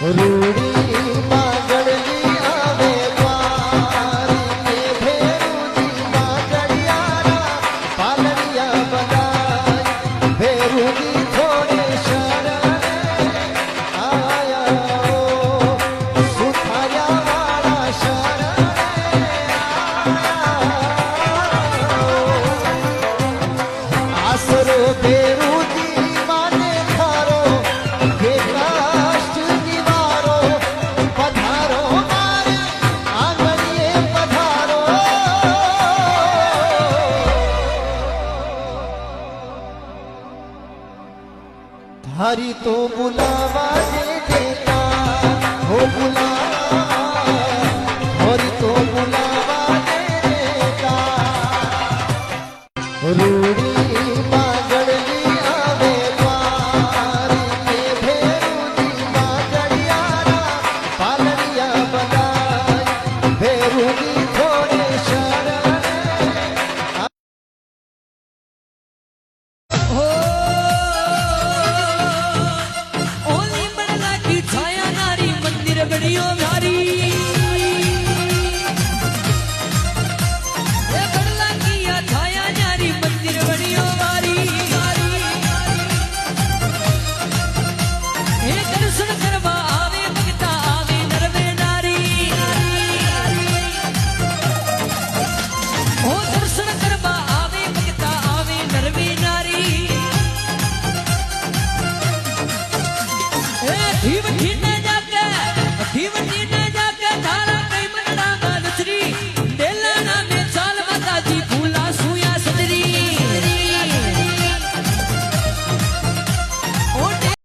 રૂડી માગડલી આવે દ્વારી કે ભેરુજી માગડિયારા પાલડિયા બનાય ભેરુજી થોડે શરણે આયા સુથાયા વાળા શરણે આયા આસરો ભેરુજી માને થારો કે કાષ્ટ નિવારો પધારો મારે આંગણીએ પધારો ધારી તો બુલાવા જે દેતા હો બુલાવા ધારી તો બુલાવા જે દેતા રૂડી માગડલી આવે દ્વારી કે ભેરુજી માગડિયારા પાલડિયા બનાય ભેરુજી થોડે શરણે ઓલી બળલા કી છાયા નારી મંદિર ગડિયો ધારી એ બળલા કી આ છાયા નારી મંદિર ગડિયો વારી એ દર્શન કરવા આવે ભક્તા આવે નરવે નારી ઓ દર્શન કરવા આવે ભક્તા આવે નરવે નારી એ ધીમ